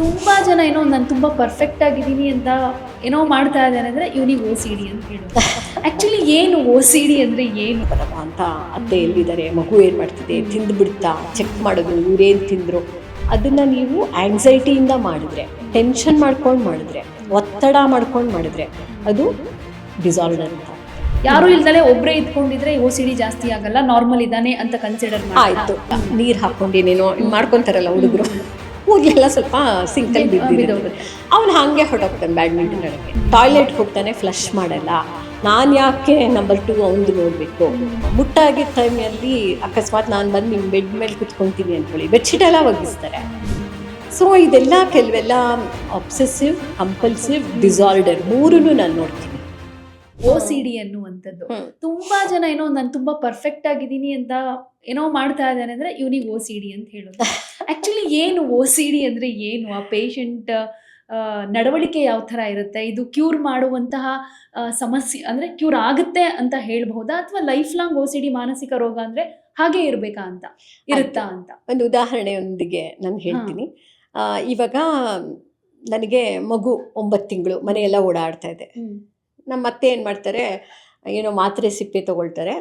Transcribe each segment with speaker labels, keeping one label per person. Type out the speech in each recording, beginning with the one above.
Speaker 1: ತುಂಬಾ ಜನ ಏನೋ ನಾನು ತುಂಬಾ ಪರ್ಫೆಕ್ಟ್ ಆಗಿದ್ದೀನಿ ಅಂತ ಏನೋ ಮಾಡ್ತಾ ಇದ್ದಾನೆ ಅಂದ್ರೆ ಇವನಿಗೆ ಓ ಸಿ ಡಿ ಅಂತ ಹೇಳೋದು. ಆಕ್ಚುಲಿ ಏನು ಓ ಸಿ ಡಿ ಅಂದ್ರೆ ಏನು?
Speaker 2: ಬರಪ್ಪ ಅಂತ ಅತ್ತೆ ಎಲ್ಲಿದ್ದಾರೆ, ಮಗು ಏನು ಮಾಡ್ತಿದೆ, ತಿಂದುಬಿಡ್ತಾ ಚೆಕ್ ಮಾಡೋದು, ಇವ್ರೇನು ತಿಂದರು, ಅದನ್ನು ನೀವು ಆಂಗ್ಸೈಟಿಯಿಂದ ಮಾಡಿದ್ರೆ, ಟೆನ್ಷನ್ ಮಾಡ್ಕೊಂಡು ಮಾಡಿದ್ರೆ, ಒತ್ತಡ ಮಾಡ್ಕೊಂಡು ಮಾಡಿದ್ರೆ ಅದು ಡಿಸಾರ್ಡರ್ ಅಂತ.
Speaker 1: ಯಾರು ಇಲ್ದಲೆ ಒಬ್ಬರೇ ಇದ್ಕೊಂಡಿದ್ರೆ ಓ ಸಿ ಡಿ ಜಾಸ್ತಿ ಆಗಲ್ಲ, ನಾರ್ಮಲ್ ಇದ್ದಾನೆ ಅಂತ ಕನ್ಸಿಡರ್ ಮಾಡಿ.
Speaker 2: ಆಯಿತು, ನೀರು ಹಾಕ್ಕೊಂಡೇನೇನೋ ಮಾಡ್ಕೊತಾರಲ್ಲ ಹುಡುಗರು, ಕೂದಲೆಲ್ಲ ಸ್ವಲ್ಪ ಸಿಂಕಲ್ಲಿ ಬಿದ್ದಿರೋದು, ಅವ್ನು ಹಾಗೆ ಹೊರಟೋಗ್ತಾನೆ ಬ್ಯಾಡ್ಮಿಂಟನ್ ಆಡೋಕ್ಕೆ. ಟಾಯ್ಲೆಟ್ಗೆ ಹೋಗ್ತಾನೆ, ಫ್ಲಶ್ ಮಾಡಲ್ಲ. ನಾನು ಯಾಕೆ ನಂಬರ್ 2 ಅವನದು ನೋಡಬೇಕು? ಮುಟ್ಟಾಗಿದ್ದ ಟೈಮಲ್ಲಿ ಅಕಸ್ಮಾತ್ ನಾನು ಬಂದು ನಿಮ್ಮ ಬೆಡ್ ಮೇಲೆ ಕುತ್ಕೊತೀನಿ ಅಂದ್ಕೊಳ್ಳಿ, ಬೆಡ್ಶೀಟೆಲ್ಲ ಒಗ್ಗಿಸ್ತಾರೆ. ಸೊ ಇದೆಲ್ಲ ಕೆಲವೆಲ್ಲ ಅಬ್ಸೆಸಿವ್ ಕಂಪಲ್ಸಿವ್ ಡಿಸಾರ್ಡರ್, ಮೂರನ್ನು ನಾನು ನೋಡ್ತೀನಿ.
Speaker 1: ಓ ಸಿ ಡಿ ಅನ್ನುವಂಥದ್ದು ತುಂಬಾ ಜನ ಏನೋ ನಾನು ತುಂಬಾ ಪರ್ಫೆಕ್ಟ್ ಆಗಿದ್ದೀನಿ ಅಂತ ಏನೋ ಮಾಡ್ತಾ ಇದ್ದಾನೆ ಅಂದ್ರೆ ಇವನಿಗೆ ಓ ಸಿ ಡಿ ಅಂತ ಹೇಳೋದು. ಆಕ್ಚುಲಿ ಏನು ಓ ಸಿ ಡಿ ಅಂದ್ರೆ ಏನು? ಆ ಪೇಷಂಟ್ ನಡವಳಿಕೆ ಯಾವ ಥರ ಇರುತ್ತೆ? ಇದು ಕ್ಯೂರ್ ಮಾಡುವಂತಹ ಸಮಸ್ಯೆ ಅಂದರೆ ಕ್ಯೂರ್ ಆಗುತ್ತೆ ಅಂತ ಹೇಳ್ಬಹುದಾ, ಅಥವಾ life long O C D ಮಾನಸಿಕ ರೋಗ ಅಂದರೆ ಹಾಗೆ ಇರಬೇಕಾ ಅಂತ ಇರುತ್ತಾ ಅಂತ?
Speaker 2: ಒಂದು ಉದಾಹರಣೆಯೊಂದಿಗೆ ನಾನು ಹೇಳ್ತೀನಿ. ಇವಾಗ ನನಗೆ ಮಗು 9 ತಿಂಗಳು, ಮನೆಯೆಲ್ಲ ಓಡಾಡ್ತಾ ಇದೆ. ನಮ್ಮ ಅತ್ತೆ ಏನು ಮಾಡ್ತಾರೆ, ಏನೋ ಸಿಪ್ಪೆ ತೊಗೊಳ್ತಾರೆ,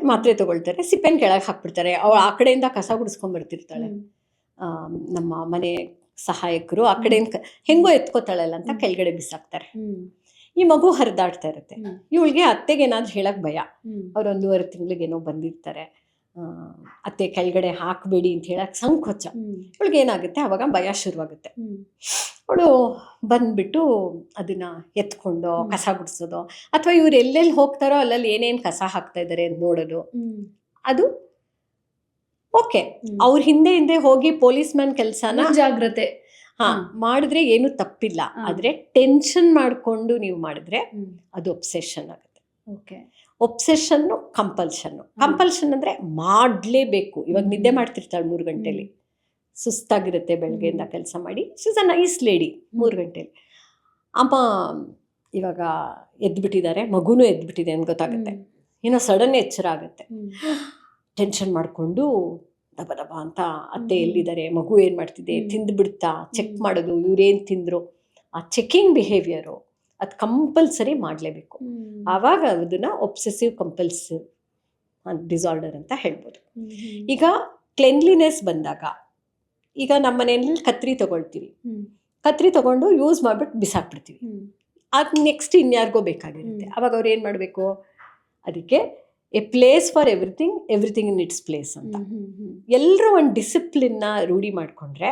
Speaker 2: ಸಿಪ್ಪೆನ ಕೆಳಗೆ ಹಾಕ್ಬಿಡ್ತಾರೆ. ಅವಳು ಆ ಕಡೆಯಿಂದ ಕಸ ಗುಡಿಸ್ಕೊಂಡ್ಬರ್ತಿರ್ತಾಳೆ. ನಮ್ಮ ಮನೆ ಸಹಾಯಕರು ಆ ಕಡೆಯಿಂದ ಹೆಂಗೋ ಎತ್ಕೋತಾಳಲ್ಲ ಅಂತ ಕೆಳಗಡೆ ಬಿಸಾಕ್ತಾರೆ. ಈ ಮಗು ಹರಿದಾಡ್ತಾ ಇರುತ್ತೆ. ಇವಳಿಗೆ ಅತ್ತೆಗೆ ಏನಾದ್ರು ಹೇಳಕ್ ಭಯ. ಅವ್ರು 1.5 ತಿಂಗಳಿಗೇನೋ ಬಂದಿರ್ತಾರೆ. ಅತ್ತೆ ಕೆಳಗಡೆ ಹಾಕಬೇಡಿ ಅಂತ ಹೇಳಕ್ ಸಂಕೋಚ. ಇವಳಿಗೆ ಏನಾಗುತ್ತೆ, ಅವಾಗ ಭಯ ಶುರುವಾಗುತ್ತೆ. ಅವಳು ಬಂದ್ಬಿಟ್ಟು ಅದನ್ನ ಎತ್ಕೊಂಡು ಕಸ ಗುಡಿಸೋದು, ಅಥವಾ ಇವ್ರು ಎಲ್ಲೆಲ್ಲಿ ಹೋಗ್ತಾರೋ ಅಲ್ಲಲ್ಲಿ ಏನೇನು ಕಸ ಹಾಕ್ತಾ ಇದ್ದಾರೆ ಅಂತ ನೋಡೋದು. ಅದು ಓಕೆ, ಅವ್ರ ಹಿಂದೆ ಹೋಗಿ ಪೊಲೀಸ್ ಮ್ಯಾನ್ ಕೆಲಸನ
Speaker 1: ಜಾಗ್ರತೆ
Speaker 2: ಮಾಡಿದ್ರೆ ಏನು ತಪ್ಪಿಲ್ಲ. ಆದ್ರೆ ಟೆನ್ಷನ್ ಮಾಡ್ಕೊಂಡು ನೀವು ಮಾಡಿದ್ರೆ ಅದು ಒಬ್ಸೆಷನ್ ಆಗುತ್ತೆ. ಒಬ್ಸೆಷನ್ ಕಂಪಲ್ಷನ್ ಅಂದ್ರೆ ಮಾಡ್ಲೇಬೇಕು. ಇವಾಗ ನಿದ್ದೆ ಮಾಡ್ತಿರ್ತಾಳೆ 3 ಗಂಟೆಲಿ, ಸುಸ್ತಾಗಿರುತ್ತೆ ಬೆಳಗ್ಗೆಯಿಂದ ಕೆಲಸ ಮಾಡಿ. She's a nice lady. 3 ಗಂಟೆಲಿ ಅಮ್ಮ ಇವಾಗ ಎದ್ಬಿಟ್ಟಿದ್ದಾರೆ, ಮಗುನೂ ಎದ್ಬಿಟ್ಟಿದೆ ಅಂತ ಗೊತ್ತಾಗುತ್ತೆ. ಏನೋ ಸಡನ್ ಎಚ್ಚರ ಆಗುತ್ತೆ. ಟೆನ್ಷನ್ ಮಾಡಿಕೊಂಡು ದಬ ದಬ ಅಂತ ಅತ್ತೆ ಎಲ್ಲಿದ್ದಾರೆ, ಮಗು ಏನು ಮಾಡ್ತಿದೆ, ತಿಂದುಬಿಡ್ತಾ ಚೆಕ್ ಮಾಡೋದು, ಇವ್ರೇನು ತಿಂದರು, ಆ ಚೆಕಿಂಗ್ ಬಿಹೇವಿಯರು ಅದು ಕಂಪಲ್ಸರಿ ಮಾಡಲೇಬೇಕು. ಆವಾಗ ಅದನ್ನು ಒಬ್ಸೆಸಿವ್ ಕಂಪಲ್ಸಿವ್ ಡಿಸಾರ್ಡರ್ ಅಂತ ಹೇಳ್ಬೋದು. ಈಗ ಕ್ಲೆನ್ಲಿನೆಸ್ ಬಂದಾಗ, ಈಗ ನಮ್ಮ ಮನೆಯಲ್ಲಿ ಕತ್ರಿ ತಗೊಂಡು ಯೂಸ್ ಮಾಡಿಬಿಟ್ಟು ಬಿಸಾಕ್ಬಿಡ್ತೀವಿ. ಅದು ನೆಕ್ಸ್ಟ್ ಇನ್ಯಾರಿಗೋ ಬೇಕಾಗಿರುತ್ತೆ. ಅವಾಗ ಅವ್ರು ಏನು ಮಾಡಬೇಕು, ಅದಕ್ಕೆ A place for everything in its place ಅಂತ. ಎಲ್ಲರೂ ಒಂದು ಡಿಸಿಪ್ಲಿನ್ನ ರೂಢಿ ಮಾಡಿಕೊಂಡ್ರೆ,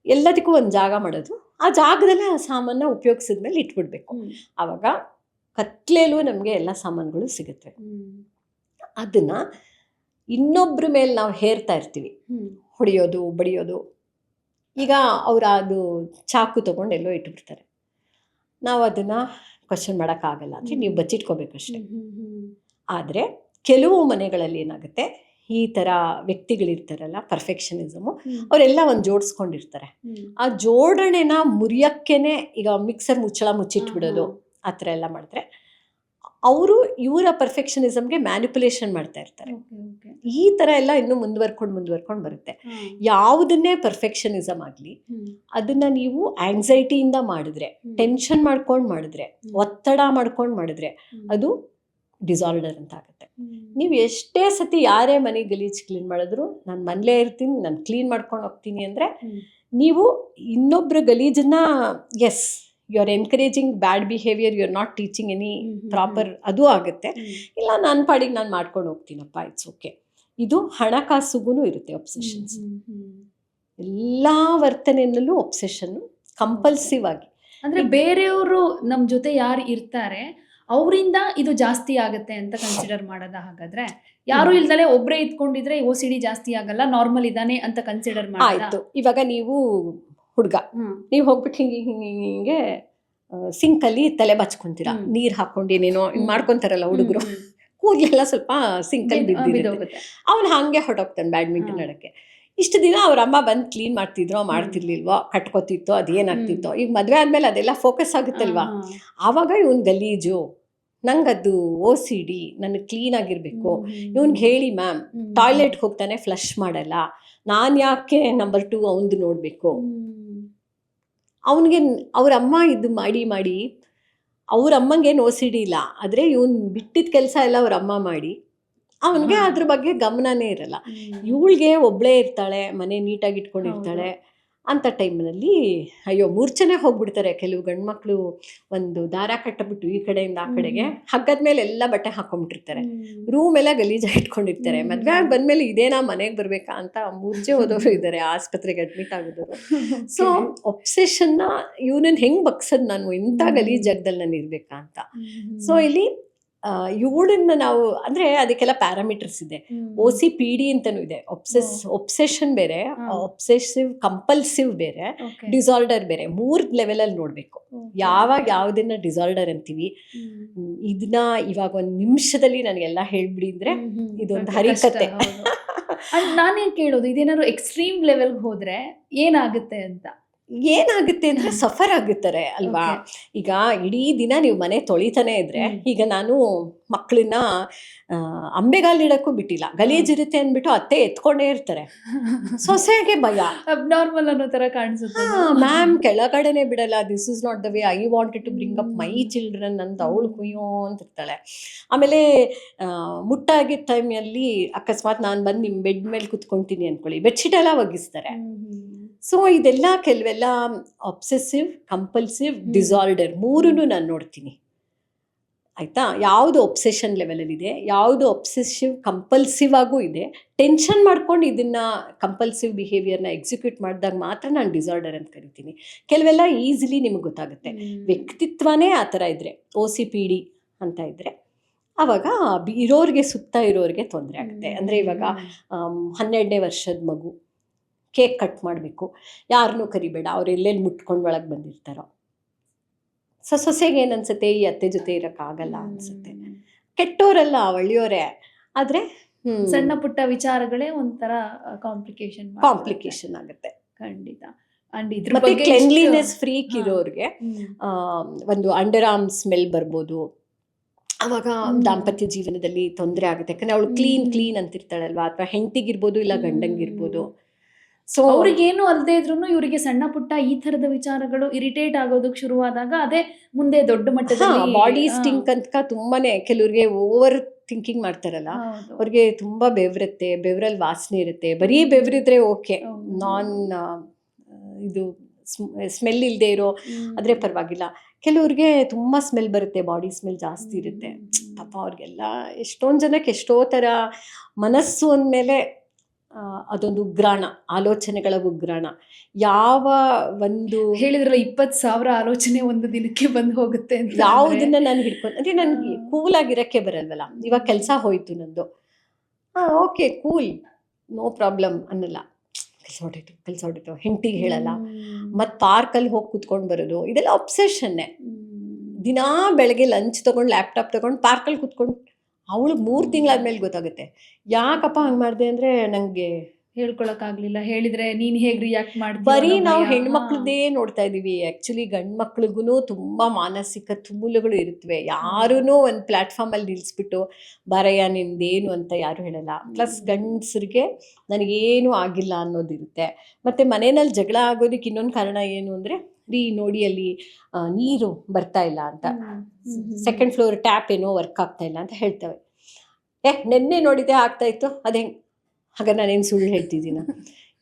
Speaker 2: ಎಲ್ಲದಕ್ಕೂ ಒಂದು ಜಾಗ ಮಾಡೋದು, ಆ ಜಾಗದಲ್ಲೇ ಆ ಸಾಮಾನ ಉಪಯೋಗಿಸಿದ್ಮೇಲೆ ಇಟ್ಬಿಡ್ಬೇಕು. ಆವಾಗ ಕತ್ಲೇಲೂ ನಮಗೆ ಎಲ್ಲ ಸಾಮಾನುಗಳು ಸಿಗುತ್ತೆ. ಅದನ್ನು ಇನ್ನೊಬ್ಬರ ಮೇಲೆ ನಾವು ಹೇರ್ತಾ ಇರ್ತೀವಿ, ಹೊಡೆಯೋದು, ಬಡಿಯೋದು. ಈಗ ಅವ್ರು ಅದು ಚಾಕು ತೊಗೊಂಡು ಎಲ್ಲೋ ಇಟ್ಬಿಡ್ತಾರೆ, ನಾವು ಅದನ್ನು ಕ್ವಶನ್ ಮಾಡೋಕ್ಕಾಗಲ್ಲ ಅಂದರೆ ನೀವು ಬಚ್ಚಿಟ್ಕೋಬೇಕಷ್ಟೆ. ಆದರೆ ಕೆಲವು ಮನೆಗಳಲ್ಲಿ ಏನಾಗುತ್ತೆ, ಈ ಥರ ವ್ಯಕ್ತಿಗಳಿರ್ತಾರಲ್ಲ, ಪರ್ಫೆಕ್ಷನಿಸಮು, ಅವರೆಲ್ಲ ಒಂದು ಜೋಡಿಸ್ಕೊಂಡಿರ್ತಾರೆ. ಆ ಜೋಡಣೆನ ಮುರಿಯೋಕ್ಕೇನೆ ಈಗ ಮಿಕ್ಸರ್ ಮುಚ್ಚಳ ಮುಚ್ಚಿಟ್ಬಿಡೋದು, ಆ ಥರ ಎಲ್ಲ ಮಾಡಿದ್ರೆ ಅವರು ಇವರ ಪರ್ಫೆಕ್ಷನಿಸಮ್ಗೆ ಮ್ಯಾನಿಪುಲೇಷನ್ ಮಾಡ್ತಾ ಇರ್ತಾರೆ. ಈ ಥರ ಎಲ್ಲ ಇನ್ನೂ ಮುಂದುವರ್ಕೊಂಡು ಬರುತ್ತೆ. ಯಾವುದನ್ನೇ ಪರ್ಫೆಕ್ಷನಿಸಮ್ ಆಗಲಿ, ಅದನ್ನು ನೀವು ಆಂಗ್ಸೈಟಿಯಿಂದ ಮಾಡಿದ್ರೆ, ಟೆನ್ಷನ್ ಮಾಡ್ಕೊಂಡು ಮಾಡಿದ್ರೆ, ಒತ್ತಡ ಮಾಡ್ಕೊಂಡು ಮಾಡಿದ್ರೆ ಅದು ಡಿಸಾರ್ಡರ್ ಅಂತ ಆಗುತ್ತೆ. ನೀವು ಎಷ್ಟೇ ಸತಿ ಯಾರೇ ಮನೆ ಗಲೀಜು ಕ್ಲೀನ್ ಮಾಡಿದ್ರು, ನಾನು ಮನೇಲೇ ಇರ್ತೀನಿ, ನಾನು ಕ್ಲೀನ್ ಮಾಡ್ಕೊಂಡು ಹೋಗ್ತೀನಿ ಅಂದರೆ ನೀವು ಇನ್ನೊಬ್ಬರ ಗಲೀಜನ್ನ, yes you are encouraging bad behaviour, you are not teaching any proper, ಅದು ಆಗುತ್ತೆ. ಇಲ್ಲ ನನ್ನ ಪಾಡಿಗೆ ನಾನು ಮಾಡ್ಕೊಂಡು ಹೋಗ್ತೀನಪ್ಪ, ಇಟ್ಸ್ ಓಕೆ. ಇದು ಹಣಕಾಸುಗೂ ಇರುತ್ತೆ ಒಬ್ಸೆಷನ್ಸ್. ಎಲ್ಲ ವರ್ತನೆಯಲ್ಲೂ ಒಬ್ಸೆಷನ್ನು ಕಂಪಲ್ಸಿವ್ ಆಗಿ,
Speaker 1: ಅಂದರೆ ಬೇರೆಯವರು ನಮ್ಮ ಜೊತೆ ಯಾರು ಇರ್ತಾರೆ ಅವರಿಂದ ಇದು ಜಾಸ್ತಿ ಆಗುತ್ತೆ ಅಂತ ಕನ್ಸಿಡರ್ ಮಾಡೋದ? ಹಾಗಾದ್ರೆ ಯಾರು ಇಲ್ದಲೆ ಒಬ್ಬರೇ ಇದ್ಕೊಂಡಿದ್ರೆ ಓ ಸಿ ಡಿ ಜಾಸ್ತಿ ಆಗಲ್ಲ, ನಾರ್ಮಲ್ ಇದ್ದಾನೆ ಅಂತ ಕನ್ಸಿಡರ್ ಮಾಡಿ.
Speaker 2: ಆಯಿತು, ಇವಾಗ ನೀವು ಹುಡುಗ, ನೀವು ಹೋಗ್ಬಿಟ್ಟು ಹಿಂಗೆ ಸಿಂಕಲ್ಲಿ ತಲೆ ಬಚ್ಕೊಂತೀರಾ, ನೀರು ಹಾಕೊಂಡು ಏನೇನೋ ಮಾಡ್ಕೊತಾರಲ್ಲ ಹುಡುಗರು, ಕೂದಲೆಲ್ಲ ಸ್ವಲ್ಪ ಸಿಂಕಲ್ಲಿ ಬಿದ್ದಿರುತ್ತೆ. ಅವ್ನು ಹಾಗೆ ಹೊರಟೋಗ್ತಾನೆ ಬ್ಯಾಡ್ಮಿಂಟನ್ ಆಡೋಕ್ಕೆ. ಇಷ್ಟು ದಿನ ಅವ್ರ ಅಮ್ಮ ಬಂದು ಕ್ಲೀನ್ ಮಾಡ್ತಿರ್ಲಿಲ್ವೋ, ಕಟ್ಕೋತಿತ್ತೋ, ಅದೇನಾಗ್ತಿತ್ತೋ. ಈಗ ಮದುವೆ ಆದಮೇಲೆ ಅದೆಲ್ಲ ಫೋಕಸ್ ಆಗುತ್ತಲ್ವಾ, ಆವಾಗ ಇವನು ಗಲೀಜು, ನಂಗದು ಓ ಸಿ ಡಿ, ನನಗೆ ಕ್ಲೀನಾಗಿರಬೇಕು. ಇವ್ನಿಗೆ ಹೇಳಿ ಮ್ಯಾಮ್, ಟಾಯ್ಲೆಟ್ಗೆ ಹೋಗ್ತಾನೆ, ಫ್ಲಶ್ ಮಾಡಲ್ಲ, ನಾನು ಯಾಕೆ ನಂಬರ್ 2 ಅವನದು ನೋಡಬೇಕು. ಅವನಿಗೆ ಅವ್ರ ಅಮ್ಮ ಇದು ಮಾಡಿ ಮಾಡಿ ಅವ್ರ ಅಮ್ಮಂಗೇನು ಓ ಸಿ ಡಿ ಇಲ್ಲ, ಆದರೆ ಇವನು ಬಿಟ್ಟಿದ್ದ ಕೆಲಸ ಎಲ್ಲ ಅವ್ರ ಅಮ್ಮ ಮಾಡಿ ಅವನಿಗೆ ಅದ್ರ ಬಗ್ಗೆ ಗಮನನೇ ಇರಲ್ಲ. ಇವಳಿಗೆ ಒಬ್ಬಳೇ ಇರ್ತಾಳೆ, ಮನೆ ನೀಟಾಗಿ ಇಟ್ಕೊಂಡಿರ್ತಾಳೆ. ಅಂಥ ಟೈಮ್ನಲ್ಲಿ ಅಯ್ಯೋ ಮೂರ್ಛನೆ ಹೋಗ್ಬಿಡ್ತಾರೆ ಕೆಲವು ಗಂಡು ಮಕ್ಕಳು. ಒಂದು ದಾರ ಕಟ್ಟಬಿಟ್ಟು ಈ ಕಡೆಯಿಂದ ಆ ಕಡೆಗೆ ಹಗ್ಗದ ಮೇಲೆ ಎಲ್ಲ ಬಟ್ಟೆ ಹಾಕೊಂಡ್ಬಿಟ್ಟಿರ್ತಾರೆ, ರೂಮ್ ಎಲ್ಲ ಗಲೀಜಾಗಿ ಇಟ್ಕೊಂಡಿರ್ತಾರೆ. ಮದುವೆ ಆಗಿ ಬಂದಮೇಲೆ ಇದೇನಾ ಮನೆಗೆ ಬರಬೇಕಾ ಅಂತ ಮೂರ್ಛೆ ಹೋದವರು ಇದ್ದಾರೆ, ಆಸ್ಪತ್ರೆಗೆ ಅಡ್ಮಿಟ್ ಆಗಿದವರು. ಸೊ ಒಬ್ಸೆಷನ್ನ ಇವನನ್ನು ಹೆಂಗೆ ಬಗ್ಸೋದು, ನಾನು ಇಂಥ ಗಲೀಜ್ ಜಾಗದಲ್ಲಿ ನಾನು ಇರಬೇಕಾ ಅಂತ. ಸೊ ಇಲ್ಲಿ ಇವಳನ್ನ ನಾವು ಅಂದರೆ ಅದಕ್ಕೆಲ್ಲ ಪ್ಯಾರಾಮೀಟರ್ಸ್ ಇದೆ. OCPD ಅಂತಲೂ ಇದೆ. ಒಬ್ಸೆಷನ್ ಬೇರೆ, ಒಬ್ಸೆಸಿವ್ ಕಂಪಲ್ಸಿವ್ ಬೇರೆ, ಡಿಸಾರ್ಡರ್ ಬೇರೆ. 3 ಲೆವೆಲಲ್ಲಿ ನೋಡಬೇಕು. ಯಾವಾಗ ಯಾವುದನ್ನ ಡಿಸಾರ್ಡರ್ ಅಂತೀವಿ, ಇದನ್ನ ಇವಾಗ 1 ನಿಮಿಷದಲ್ಲಿ ನನಗೆಲ್ಲ ಹೇಳ್ಬಿಡಿ ಅಂದರೆ ಇದೊಂದು ಹರಿಕತೆ.
Speaker 1: ನಾನೇನು ಕೇಳೋದು, ಇದೇನಾದ್ರು ಎಕ್ಸ್ಟ್ರೀಮ್ ಲೆವೆಲ್ಗೆ ಹೋದ್ರೆ ಏನಾಗುತ್ತೆ ಅಂತ.
Speaker 2: ಏನಾಗುತ್ತೆ ಅಂದರೆ ಸಫರ್ ಆಗುತ್ತಾರೆ ಅಲ್ವಾ. ಈಗ ಇಡೀ ದಿನ ನೀವು ಮನೆ ತೊಳಿತಾನೆ ಇದ್ರೆ, ಈಗ ನಾನು ಮಕ್ಕಳನ್ನ ಅಂಬೆಗಾಲಿಡಕ್ಕೂ ಬಿಟ್ಟಿಲ್ಲ, ಗಲೀಜಿರುತ್ತೆ ಅಂದ್ಬಿಟ್ಟು ಅತ್ತೆ ಎತ್ಕೊಂಡೇ ಇರ್ತಾರೆ. ಸೊಸೆಗೆ ಭಯ,
Speaker 1: ಅಬ್ನಾರ್ಮಲ್ ಅನ್ನೋ ಥರ ಕಾಣಿಸುತ್ತೆ.
Speaker 2: ಮ್ಯಾಮ್ ಕೆಳಗಡೆನೆ ಬಿಡಲ್ಲ, this is not the way I wanted to bring up my children ಅಂತ ಅವಳು ಕುಯ್ಯೋ ಅಂತಿರ್ತಾಳೆ. ಆಮೇಲೆ ಮುಟ್ಟಾಗಿದ್ದ ಟೈಮಲ್ಲಿ ಅಕಸ್ಮಾತ್ ನಾನು ಬಂದು ನಿಮ್ಮ ಬೆಡ್ ಮೇಲೆ ಕುತ್ಕೊತೀನಿ ಅಂದ್ಕೊಳ್ಳಿ, ಬೆಡ್ಶೀಟ್ ಎಲ್ಲ ಒಗಿಸ್ತಾರೆ. ಸೊ ಇದೆಲ್ಲ ಕೆಲವೆಲ್ಲ ಒಬ್ಸೆಸಿವ್ ಕಂಪಲ್ಸಿವ್ ಡಿಸಾರ್ಡರ್ 3 ನಾನು ನೋಡ್ತೀನಿ ಆಯಿತಾ. ಯಾವುದು ಒಬ್ಸೆಷನ್ ಲೆವೆಲಲ್ಲಿದೆ, ಯಾವುದು ಒಬ್ಸೆಸಿವ್ ಕಂಪಲ್ಸಿವ್ ಆಗೂ ಇದೆ. ಟೆನ್ಷನ್ ಮಾಡ್ಕೊಂಡು ಇದನ್ನು ಕಂಪಲ್ಸಿವ್ ಬಿಹೇವಿಯರ್ನ ಎಕ್ಸಿಕ್ಯೂಟ್ ಮಾಡಿದಾಗ ಮಾತ್ರ ನಾನು ಡಿಸಾರ್ಡರ್ ಅಂತ ಕರಿತೀನಿ. ಕೆಲವೆಲ್ಲ ಈಸಿಲಿ ನಿಮಗೆ ಗೊತ್ತಾಗುತ್ತೆ. ವ್ಯಕ್ತಿತ್ವನೇ ಆ ಥರ ಇದ್ದರೆ, OCPD ಅಂತ ಇದ್ದರೆ ಆವಾಗ ಇರೋರಿಗೆ ಸುತ್ತ ಇರೋರಿಗೆ ತೊಂದರೆ ಆಗುತ್ತೆ. ಅಂದರೆ ಇವಾಗ 12ನೇ ವರ್ಷದ ಮಗು ಕೇಕ್ ಕಟ್ ಮಾಡಬೇಕು, ಯಾರನ್ನೂ ಕರಿಬೇಡ, ಅವ್ರು ಎಲ್ಲೆಲ್ಲಿ ಮುಟ್ಕೊಂಡು ಒಳಗೆ ಬಂದಿರ್ತಾರೋ. ಸೊಸೆಗೆ ಏನು ಅನ್ಸುತ್ತೆ, ಈ ಅತ್ತೆ ಜೊತೆ ಇರೋಕ್ಕಾಗಲ್ಲ ಅನ್ಸುತ್ತೆ. ಕೆಟ್ಟೋರಲ್ಲ, ಒಳ್ಳೆಯವರೇ, ಆದರೆ
Speaker 1: ಸಣ್ಣ ಪುಟ್ಟ ವಿಚಾರಗಳೇ ಒಂಥರ ಕಾಂಪ್ಲಿಕೇಶನ್
Speaker 2: ಆಗುತ್ತೆ
Speaker 1: ಖಂಡಿತ.
Speaker 2: ಮತ್ತೆ ಕ್ಲೆನ್ಲಿನೆಸ್ ಫ್ರೀಕ್ ಇರೋರಿಗೆ ಒಂದು ಅಂಡರ್ ಆರ್ಮ್ ಸ್ಮೆಲ್ ಬರ್ಬೋದು. ಆವಾಗ ದಾಂಪತ್ಯ ಜೀವನದಲ್ಲಿ ತೊಂದರೆ ಆಗುತ್ತೆ, ಯಾಕಂದರೆ ಅವಳು ಕ್ಲೀನ್ ಅಂತಿರ್ತಾಳಲ್ವಾ, ಅಥವಾ ಹೆಂಡತಿಗಿರ್ಬೋದು ಇಲ್ಲ ಗಂಡಂಗಿರ್ಬೋದು.
Speaker 1: ಸೊ ಅವ್ರಿಗೇನು ಅಲ್ಲದೆ ಇದ್ರು ಇವರಿಗೆ ಸಣ್ಣ ಪುಟ್ಟ ಈ ಥರದ ವಿಚಾರಗಳು ಇರಿಟೇಟ್ ಆಗೋದಕ್ಕೆ ಶುರುವಾದಾಗ ಅದೇ ಮುಂದೆ ದೊಡ್ಡ ಮಟ್ಟದಲ್ಲಿ
Speaker 2: ಬಾಡಿ ಸ್ಟಿಂಕ್ ಅಂತ ತುಂಬಾನೇ ಕೆಲವ್ರಿಗೆ ಓವರ್ ಥಿಂಕಿಂಗ್ ಮಾಡ್ತಾರಲ್ಲ, ಅವ್ರಿಗೆ ತುಂಬ ಬೆವರುತ್ತೆ, ಬೆವರಲ್ಲಿ ವಾಸನೆ ಇರುತ್ತೆ. ಬರೀ ಬೆವರಿದ್ರೆ ಓಕೆ, ನಾನ್ ಇದು ಸ್ಮೆಲ್ ಇಲ್ಲದೆ ಇರೋ ಆದರೆ ಪರವಾಗಿಲ್ಲ. ಕೆಲವ್ರಿಗೆ ತುಂಬ ಸ್ಮೆಲ್ ಬರುತ್ತೆ, ಬಾಡಿ ಸ್ಮೆಲ್ ಜಾಸ್ತಿ ಇರುತ್ತೆ. ಪಾಪ ಅವ್ರಿಗೆಲ್ಲ ಎಷ್ಟೊಂದು ಜನಕ್ಕೆ ಎಷ್ಟೋ ಥರ ಮನಸ್ಸು ಅಂದಮೇಲೆ ಅದೊಂದು ಉಗ್ರಾಣ, ಆಲೋಚನೆಗಳ ಉಗ್ರಾಣ. ಯಾವ ಒಂದು
Speaker 1: ಹೇಳಿದ್ರಲ್ಲ 20,000 ಆಲೋಚನೆ ಒಂದು ದಿನಕ್ಕೆ ಬಂದು ಹೋಗುತ್ತೆ ಅಂತ.
Speaker 2: ಯಾವುದನ್ನ ನಾನು ಹಿಡ್ಕೊಂಡು, ಅಂದರೆ ನನಗೆ ಕೂಲಾಗಿರೋಕ್ಕೆ ಬರಲ್ವಲ್ಲ. ಇವಾಗ ಕೆಲಸ ಹೋಯ್ತು ನಂದು, ಓಕೆ ಕೂಲ್, ನೋ ಪ್ರಾಬ್ಲಮ್ ಅನ್ನಲ್ಲ. ಕೆಲಸ ಹೊಡಿತು ಹೆಂಡತಿಗೆ ಹೇಳಲ್ಲ. ಮತ್ತು ಪಾರ್ಕಲ್ಲಿ ಹೋಗಿ ಕೂತ್ಕೊಂಡು ಬರೋದು, ಇದೆಲ್ಲ ಒಬ್ಸೆಷನ್ನೇ. ದಿನಾ ಬೆಳಗ್ಗೆ ಲಂಚ್ ತೊಗೊಂಡು ಲ್ಯಾಪ್ಟಾಪ್ ತೊಗೊಂಡು ಪಾರ್ಕಲ್ಲಿ ಕೂತ್ಕೊಂಡು, ಅವಳು 3 ತಿಂಗಳಾದ್ಮೇಲೆ ಗೊತ್ತಾಗುತ್ತೆ ಯಾಕಪ್ಪ ಹಂಗೆ ಮಾಡಿದೆ ಅಂದರೆ ನನಗೆ
Speaker 1: ಹೇಳ್ಕೊಳಕ್ಕಾಗಲಿಲ್ಲ, ಹೇಳಿದರೆ ನೀನು ಹೇಗೆ ರಿಯಾಕ್ಟ್ ಮಾಡ್ತೀವಿ.
Speaker 2: ಬರೀ ನಾವು ಹೆಣ್ಮಕ್ಳದ್ದೇ ನೋಡ್ತಾ ಇದ್ದೀವಿ. ಆ್ಯಕ್ಚುಲಿ ಗಂಡು ಮಕ್ಳಿಗೂ ತುಂಬ ಮಾನಸಿಕ ತುಮುಲುಗಳು ಇರುತ್ತವೆ. ಯಾರೂ ಒಂದು ಪ್ಲ್ಯಾಟ್ಫಾರ್ಮಲ್ಲಿ ನಿಲ್ಲಿಸ್ಬಿಟ್ಟು ಬಾರಯ್ಯ ನಿಂದೇನು ಅಂತ ಯಾರೂ ಹೇಳಲ್ಲ. ಪ್ಲಸ್ ಗಂಡಸರಿಗೆ ನನಗೇನು ಆಗಿಲ್ಲ ಅನ್ನೋದಿರುತ್ತೆ. ಮತ್ತು ಮನೆಯಲ್ಲಿ ಜಗಳ ಆಗೋದಕ್ಕೆ ಇನ್ನೊಂದು ಕಾರಣ ಏನು ಅಂದರೆ, ರೀ ನೋಡಿ ಅಲ್ಲಿ ನೀರು ಬರ್ತಾ ಇಲ್ಲ ಅಂತ, 2nd ಫ್ಲೋರ್ ಟ್ಯಾಪ್ ಏನೋ ವರ್ಕ್ ಆಗ್ತಾ ಇಲ್ಲ ಅಂತ ಹೇಳ್ತವೆ. ನೆನ್ನೆ ನೋಡಿದೆ ಆಗ್ತಾ ಇತ್ತು, ಅದೇ ಹಾಗೆ ನಾನೇನು ಸುಳ್ಳು ಹೇಳ್ತಿದ್ದೀನ.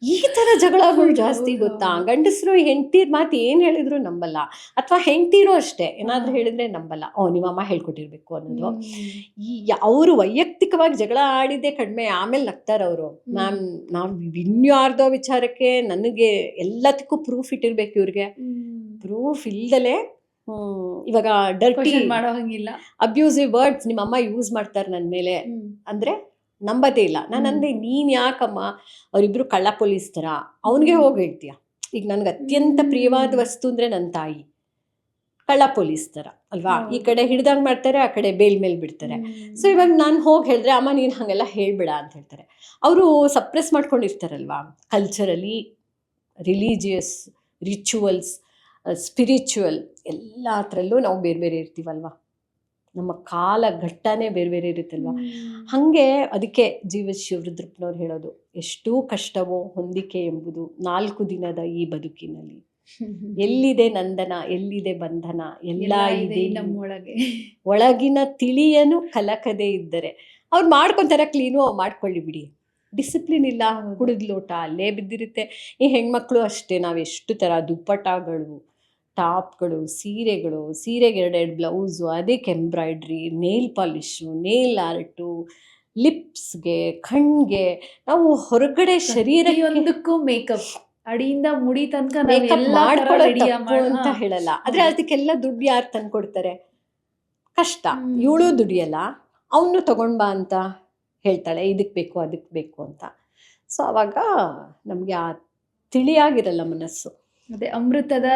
Speaker 2: ಈ ಥರ ಜಗಳಗಳು ಜಾಸ್ತಿ ಗೊತ್ತಾ. ಗಂಡಸರು ಹೆಂಡ್ತಿರ್ ಮಾತು ಏನು ಹೇಳಿದ್ರು ನಂಬಲ್ಲ, ಅಥವಾ ಹೆಂಡ್ತಿರು ಅಷ್ಟೇ ಏನಾದರೂ ಹೇಳಿದ್ರೆ ನಂಬಲ್ಲ. ನಿಮ್ಮಮ್ಮ ಹೇಳ್ಕೊಟ್ಟಿರ್ಬೇಕು ಅನ್ನೋದು. ಅವರು ವೈಯಕ್ತಿಕವಾಗಿ ಜಗಳ ಆಡಿದ್ದೇ ಕಡಿಮೆ, ಆಮೇಲೆ ನಗ್ತಾರೆ ಅವರು. ಮ್ಯಾಮ್ ನಾವು ಇನ್ಯಾರ್ದೋ ವಿಚಾರಕ್ಕೆ ನನಗೆ ಎಲ್ಲದಕ್ಕೂ ಪ್ರೂಫ್ ಇಟ್ಟಿರ್ಬೇಕು. ಇವ್ರಿಗೆ ಪ್ರೂಫ್ ಇಲ್ದಲೆ ಇವಾಗ ಡರ್ಟಿ
Speaker 1: ಮಾಡೋ ಹಂಗಿಲ್ಲ,
Speaker 2: ಅಬ್ಯೂಸಿವ್ ವರ್ಡ್ಸ್ ನಿಮ್ಮಮ್ಮ ಯೂಸ್ ಮಾಡ್ತಾರೆ ನನ್ನ ಮೇಲೆ ಅಂದರೆ ನಂಬದೇ ಇಲ್ಲ. ನಾನು ಅಂದೆ, ನೀನು ಯಾಕಮ್ಮ ಅವರಿಬ್ಬರು ಕಳ್ಳ ಪೊಲೀಸ್ ಥರ ಅವನಿಗೆ ಹೋಗಿ ಹೇಳ್ತೀಯ. ಈಗ ನನಗೆ ಅತ್ಯಂತ ಪ್ರಿಯವಾದ ವಸ್ತು ಅಂದರೆ ನನ್ನ ತಾಯಿ, ಕಳ್ಳ ಪೊಲೀಸ್ ಥರ ಅಲ್ವಾ. ಈ ಕಡೆ ಹಿಡ್ದಂಗೆ ಮಾಡ್ತಾರೆ, ಆ ಕಡೆ ಬೇಲ್ ಮೇಲೆ ಬಿಡ್ತಾರೆ. ಸೊ ಇವಾಗ ನಾನು ಹೋಗಿ ಹೇಳಿದ್ರೆ, ಅಮ್ಮ ನೀನು ಹಾಗೆಲ್ಲ ಹೇಳ್ಬೇಡ ಅಂತ ಹೇಳ್ತಾರೆ. ಅವರು ಸಪ್ರೆಸ್ ಮಾಡ್ಕೊಂಡಿರ್ತಾರಲ್ವಾ, ಕಲ್ಚರಲಿ, ರಿಲಿಜಿಯಸ್, ರಿಚುವಲ್ಸ್, ಸ್ಪಿರಿಚುವಲ್ ಎಲ್ಲ ಥರಲ್ಲೂ ನಾವು ಬೇರೆ ಬೇರೆ ಇರ್ತೀವಲ್ವ. ನಮ್ಮ ಕಾಲ ಘಟ್ಟನೇ ಬೇರೆ ಬೇರೆ ಇರುತ್ತಲ್ವ. ಹಾಗೆ ಅದಕ್ಕೆ ಜೀವಶಿವರುದ್ರಪ್ಪನವ್ರು ಹೇಳೋದು, ಎಷ್ಟು ಕಷ್ಟವೋ ಹೊಂದಿಕೆ ಎಂಬುದು 4 ದಿನದ ಈ ಬದುಕಿನಲ್ಲಿ. ಎಲ್ಲಿದೆ ನಂದನ, ಎಲ್ಲಿದೆ ಬಂಧನ, ಎಲ್ಲ ಇದೆ
Speaker 1: ನಮ್ಮೊಳಗೆ.
Speaker 2: ಒಳಗಿನ ತಿಳಿಯನು ಕಲಕದೇ ಇದ್ದರೆ. ಅವ್ರು ಮಾಡ್ಕೊಂತಾರ ಕ್ಲೀನು, ಮಾಡ್ಕೊಳ್ಳಿ ಬಿಡಿ. ಡಿಸಿಪ್ಲಿನ್ ಇಲ್ಲ, ಕುಡಿದ್ ಲೋಟ ಅಲ್ಲೇ ಬಿದ್ದಿರುತ್ತೆ. ಈ ಹೆಣ್ಮಕ್ಳು ಅಷ್ಟೇ, ನಾವು ಎಷ್ಟು ಥರ ದುಪ್ಪಟಾಗಳು, ಟಾಪ್ಗಳು, ಸೀರೆಗೆ 2 ಬ್ಲೌಸು, ಅದಕ್ಕೆ embroidery, nail polish, nail art, ಲಿಪ್ಸ್ಗೆ, ಕಣ್ಗೆ, ನಾವು ಹೊರಗಡೆ
Speaker 1: ಶರೀರಕ್ಕೂ ಮೇಕಪ್, ಅಡಿಯಿಂದ ಮುಡಿ ತನಕ
Speaker 2: ಅಂತ ಹೇಳಲ್ಲ. ಆದ್ರೆ ಅದಕ್ಕೆಲ್ಲ ದುಡ್ಡು ಯಾರು ತಂದ್ಕೊಡ್ತಾರೆ? ಕಷ್ಟ. ಇವಳು ದುಡಿಯಲ್ಲ, ಅವನು ತಗೊಂಡ್ಬಾ ಅಂತ ಹೇಳ್ತಾಳೆ, ಇದಕ್ಕೆ ಬೇಕು ಅದಕ್ಕೆ ಬೇಕು ಅಂತ. ಸೊ ಅವಾಗ ನಮಗೆ ಆ ತಿಳಿಯಾಗಿರಲ್ಲ ಮನಸ್ಸು.
Speaker 1: ಅದೇ ಅಮೃತದ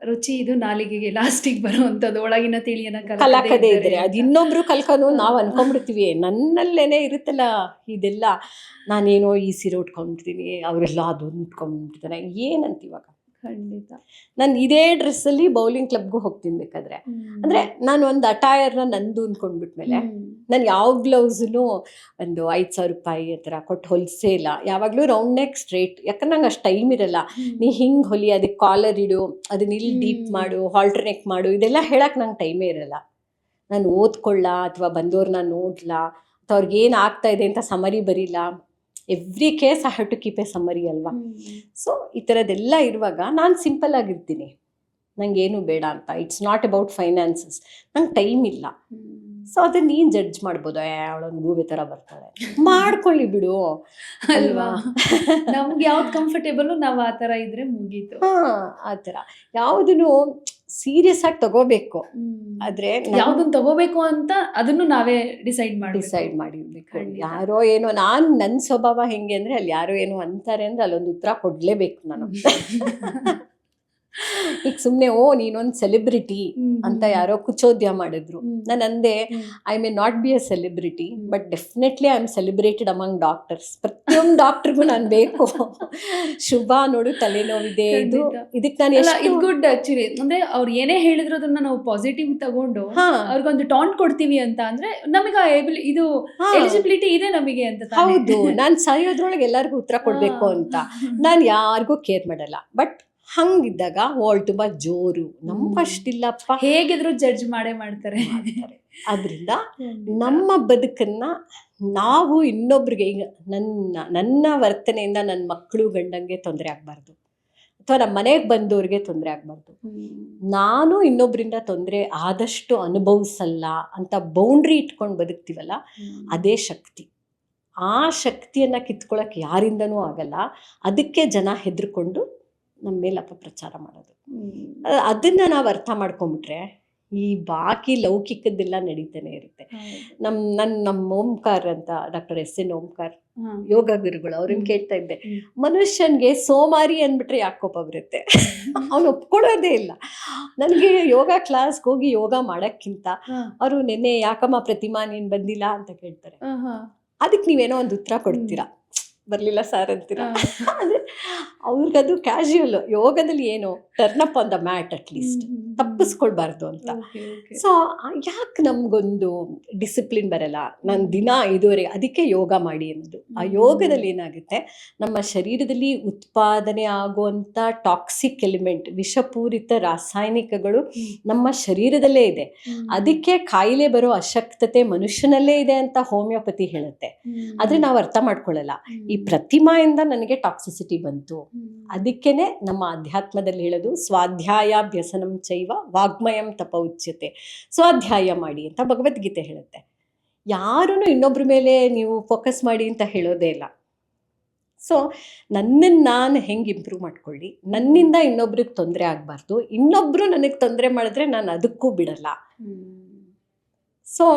Speaker 1: ರುಚಿ ಇದು ನಾಲಿಗೆಗೆ ಲಾಸ್ಟಿಗೆ ಬರುವಂಥದ್ದು, ಒಳಗಿನ ತಿಳಿಯನ್ನ
Speaker 2: ಕಲಕದೇ ಇದ್ರೆ. ಅದು ಇನ್ನೊಬ್ರು ಕಲ್ಕೋನು ನಾವು ಅನ್ಕೊಂಡ್ಬಿಡ್ತೀವಿ, ನನ್ನಲ್ಲೇನೆ ಇರುತ್ತಲ್ಲ ಇದೆಲ್ಲ. ನಾನೇನೋ ಈ ಸೀರೆ ಉಟ್ಕೊಂಡ್ಬಿಡ್ತೀನಿ, ಅವರೆಲ್ಲ ಅದು ಉಟ್ಕೊಂಡ್ಬಿಡ್ತಾರೆ ಏನಂತೀವಾಗ.
Speaker 1: ಖಂಡಿತ.
Speaker 2: ನಾನು ಇದೇ ಡ್ರೆಸ್ಸಲ್ಲಿ ಬೌಲಿಂಗ್ ಕ್ಲಬ್ಗೂ ಹೋಗ್ತೀನಿ ಬೇಕಾದ್ರೆ. ಅಂದರೆ ನಾನು ಒಂದು ಅಟೈರ್ನ ನಂದು ಅಂದ್ಕೊಂಡ್ಬಿಟ್ಮೇಲೆ ನಾನು ಯಾವ ಬ್ಲೌಸನ್ನು ಒಂದು 5,000 ರೂಪಾಯಿ ಆ ಥರ ಕೊಟ್ಟು ಹೊಲಿಸೇ ಇಲ್ಲ. ಯಾವಾಗಲೂ ರೌಂಡ್ ನೆಕ್ ಸ್ಟ್ರೇಟ್, ಯಾಕಂದ್ರೆ ನಂಗೆ ಅಷ್ಟು ಟೈಮ್ ಇರಲ್ಲ. ನೀ ಹಿಂಗೆ ಹೊಲಿ, ಅದಕ್ಕೆ ಕಾಲರ್ ಇಡು, ಅದನ್ನ ಇಲ್ಲಿ ಡೀಪ್ ಮಾಡು, ಹಾಲ್ಟರ್ ನೆಕ್ ಮಾಡು, ಇದೆಲ್ಲ ಹೇಳಕ್ಕೆ ನಂಗೆ ಟೈಮೇ ಇರಲ್ಲ. ನಾನು ಓದ್ಕೊಳ್ಳ ಅಥವಾ ಬಂದವ್ರನ್ನ ನೋಡ್ಲಾ ಅಥವಾ ಅವ್ರಿಗೇನು ಆಗ್ತಾ ಇದೆ ಅಂತ ಸಮರಿ ಬರೀಲ್ಲ. Every case I have to keep a summary ಅಲ್ವಾ. ಸೊ ಈ ಥರದ್ದೆಲ್ಲ ಇರುವಾಗ ನಾನು ಸಿಂಪಲ್ ಆಗಿರ್ತೀನಿ, ನಂಗೇನು ಬೇಡ ಅಂತ. ಇಟ್ಸ್ ನಾಟ್ ಅಬೌಟ್ ಫೈನಾನ್ಸಸ್, ನಂಗೆ ಟೈಮ್ ಇಲ್ಲ. ಸೊ ಅದನ್ನ ನೀನು ಜಡ್ಜ್ ಮಾಡ್ಬೋದು, ಅವಳೊಂದು ಗೂಬೆ ಥರ ಬರ್ತಾಳೆ, ಮಾಡ್ಕೊಳ್ಳಿ ಬಿಡು
Speaker 1: ಅಲ್ವಾ. ನಮ್ಗೆ ಯಾವ್ದು ಕಂಫರ್ಟೇಬಲು ನಾವು ಆ ಥರ ಇದ್ರೆ ಮುಗೀತು.
Speaker 2: ಆ ಥರ ಯಾವುದನ್ನು ಸೀರಿಯಸ್ ಆಗಿ ತಗೋಬೇಕು. ಆದ್ರೆ
Speaker 1: ಯಾವ್ದನ್ನ ತಗೋಬೇಕು ಅಂತ ಅದನ್ನು ನಾವೇ ಡಿಸೈಡ್
Speaker 2: ಮಾಡಿರ್ಬೇಕು. ಯಾರೋ ಏನೋ, ನನ್ನ ಸ್ವಭಾವ ಹೆಂಗೆ ಅಂದ್ರೆ, ಅಲ್ಲಿ ಯಾರೋ ಏನೋ ಅಂತಾರೆ ಅಂದ್ರೆ ಅಲ್ಲೊಂದು ಉತ್ತರ ಕೊಡ್ಲೇಬೇಕು ನಾನು. ಈಗ ಸುಮ್ಮನೆ ನೀನೊಂದು ಸೆಲೆಬ್ರಿಟಿ ಅಂತ ಯಾರೋ ಕುಚೋದ್ಯ ಮಾಡಿದ್ರು, ನಾನು ಅಂದೆ I may not be a celebrity, but definitely I am celebrated among doctors. ಪ್ರತಿಯೊಂದು ಡಾಕ್ಟರ್ಗೂ ನಾನು ಬೇಕು. ಶುಭ ನೋಡು, ತಲೆನೋವಿದೆ, ಇದಕ್ಕೆ ನಾನು
Speaker 1: ಇದು ಗುಡ್ ಆಕ್ಚುಲಿ. ಅಂದ್ರೆ ಅವ್ರು ಏನೇ ಹೇಳಿದ್ರು ಅದನ್ನ ನಾವು ಪಾಸಿಟಿವ್ ತಗೊಂಡು ಅವ್ರಿಗೊಂದು ಟಾಂಟ್ ಕೊಡ್ತೀವಿ ಅಂತ ಅಂದ್ರೆ ನಮಗೆ ಇದು ಎಲಿಜಿಬಿಲಿಟಿ ಇದೆ ನಮಗೆ ಅಂತ.
Speaker 2: ಹೌದು, ನಾನು ಸಾಯೋದ್ರೊಳಗೆ ಎಲ್ಲರಿಗೂ ಉತ್ತರ ಕೊಡ್ಬೇಕು ಅಂತ ನಾನು ಯಾರಿಗೂ ಕೇರ್ ಮಾಡಲ್ಲ. ಬಟ್ ಹಂಗಿದ್ದಾಗ ಅವಳು ತುಂಬಾ ಜೋರು, ನಮ್ಮಷ್ಟಿಲ್ಲಪ್ಪ,
Speaker 1: ಹೇಗಿದ್ರು ಜಡ್ಜ್ ಮಾಡ್ತಾರೆ.
Speaker 2: ಆದ್ರಿಂದ ನಮ್ಮ ಬದುಕನ್ನ ನಾವು ಇನ್ನೊಬ್ರಿಗೆ, ಈಗ ನನ್ನ ವರ್ತನೆಯಿಂದ ನನ್ನ ಮಕ್ಕಳು ಗಂಡಂಗೆ ತೊಂದರೆ ಆಗ್ಬಾರ್ದು, ಅಥವಾ ನಮ್ಮ ಮನೆಗೆ ಬಂದವ್ರಿಗೆ ತೊಂದರೆ ಆಗ್ಬಾರ್ದು. ನಾನು ಇನ್ನೊಬ್ರಿಂದ ತೊಂದರೆ ಆದಷ್ಟು ಅನುಭವಿಸಲ್ಲ ಅಂತ ಬೌಂಡ್ರಿ ಇಟ್ಕೊಂಡು ಬದುಕ್ತೀವಲ್ಲ, ಅದೇ ಶಕ್ತಿ. ಆ ಶಕ್ತಿಯನ್ನ ಕಿತ್ಕೊಳಕ್ ಯಾರಿಂದನೂ ಆಗಲ್ಲ. ಅದಕ್ಕೆ ಜನ ಹೆದರ್ಕೊಂಡು ನಮ್ಮ ಮೇಲೆ ಅಪಪ್ರಚಾರ ಮಾಡೋದು. ಅದನ್ನ ನಾವು ಅರ್ಥ ಮಾಡ್ಕೊಂಡ್ಬಿಟ್ರೆ ಈ ಬಾಕಿ ಲೌಕಿಕದ್ದೆಲ್ಲ ನಡೀತಾನೆ ಇರುತ್ತೆ. ನಮ್ಮ ಓಂಕಾರ್ ಅಂತ ಡಾಕ್ಟರ್ S.N. ಓಂಕಾರ್ ಯೋಗ ಗುರುಗಳು, ಅವ್ರನ್ನ ಕೇಳ್ತಾ ಇದ್ದೆ, ಮನುಷ್ಯನ್ಗೆ ಸೋಮಾರಿ ಅಂದ್ಬಿಟ್ರೆ ಯಾಕೆ ಕೋಪ ಬರುತ್ತೆ? ಅವ್ನು ಒಪ್ಕೊಳ್ಳೋದೇ ಇಲ್ಲ. ನನಗೆ ಯೋಗ ಕ್ಲಾಸ್ಗೆ ಹೋಗಿ ಯೋಗ ಮಾಡೋಕ್ಕಿಂತ ಅವರು ನೆನ್ನೆ ಯಾಕಮ್ಮ ಪ್ರತಿಮಾ ನೀನು ಬಂದಿಲ್ಲ ಅಂತ ಕೇಳ್ತಾರೆ. ಅದಕ್ಕೆ ನೀವೇನೋ ಒಂದು ಉತ್ತರ ಕೊಡ್ತೀರಾ, ಬರಲಿಲ್ಲ ಸರ್ ಅಂತೀರಾ. ಅಂದರೆ ಅವ್ರಿಗದು ಕ್ಯಾಶುಯಲ್. ಯೋಗದಲ್ಲಿ ಏನು turn up on the mat, at least ತಪ್ಪಿಸ್ಕೊಳ್ಬಾರ್ದು ಅಂತ. ಸೊ ಯಾಕೆ ನಮಗೊಂದು ಡಿಸಿಪ್ಲಿನ್ ಬರಲ್ಲ? ನಾನು ದಿನ 5:30 ಅದಕ್ಕೆ ಯೋಗ ಮಾಡಿ ಅನ್ನೋದು. ಆ ಯೋಗದಲ್ಲಿ ಏನಾಗುತ್ತೆ, ನಮ್ಮ ಶರೀರದಲ್ಲಿ ಉತ್ಪಾದನೆ ಆಗುವಂಥ ಟಾಕ್ಸಿಕ್ ಎಲಿಮೆಂಟ್, ವಿಷಪೂರಿತ ರಾಸಾಯನಿಕಗಳು ನಮ್ಮ ಶರೀರದಲ್ಲೇ ಇದೆ. ಅದಕ್ಕೆ ಕಾಯಿಲೆ ಬರೋ ಅಶಕ್ತತೆ ಮನುಷ್ಯನಲ್ಲೇ ಇದೆ ಅಂತ ಹೋಮಿಯೋಪತಿ ಹೇಳುತ್ತೆ. ಆದರೆ ನಾವು ಅರ್ಥ ಮಾಡ್ಕೊಳ್ಳಲ್ಲ. ಈ ಪ್ರತಿಮೆಯಿಂದ ನನಗೆ ಟಾಕ್ಸಿಸಿಟಿ ಬಂತು. ಅದಕ್ಕೇನೆ ನಮ್ಮ ಅಧ್ಯಾತ್ಮದಲ್ಲಿ ಹೇಳೋದು ಸ್ವಾಧ್ಯಾಯಾಭ್ಯಸನಂ ಚೈವ ವಾಗ್ಮಯಂ ತಪ ಉಚ್ಯತೆ. ಸ್ವಾಧ್ಯಾಯ ಮಾಡಿ ಅಂತ ಭಗವದ್ಗೀತೆ ಹೇಳುತ್ತೆ. ಯಾರೂ ಇನ್ನೊಬ್ರ ಮೇಲೆ ನೀವು ಫೋಕಸ್ ಮಾಡಿ ಅಂತ ಹೇಳೋದೇ ಇಲ್ಲ. ಸೊ ನನ್ನನ್ನು ನಾನು ಹೆಂಗೆ ಇಂಪ್ರೂವ್ ಮಾಡ್ಕೊಳ್ಳಿ, ನನ್ನಿಂದ ಇನ್ನೊಬ್ರಿಗೆ ತೊಂದರೆ ಆಗಬಾರ್ದು, ಇನ್ನೊಬ್ಬರು ನನಗೆ ತೊಂದರೆ ಮಾಡಿದ್ರೆ ನಾನು ಅದಕ್ಕೂ ಬಿಡಲ್ಲ. ಸೊ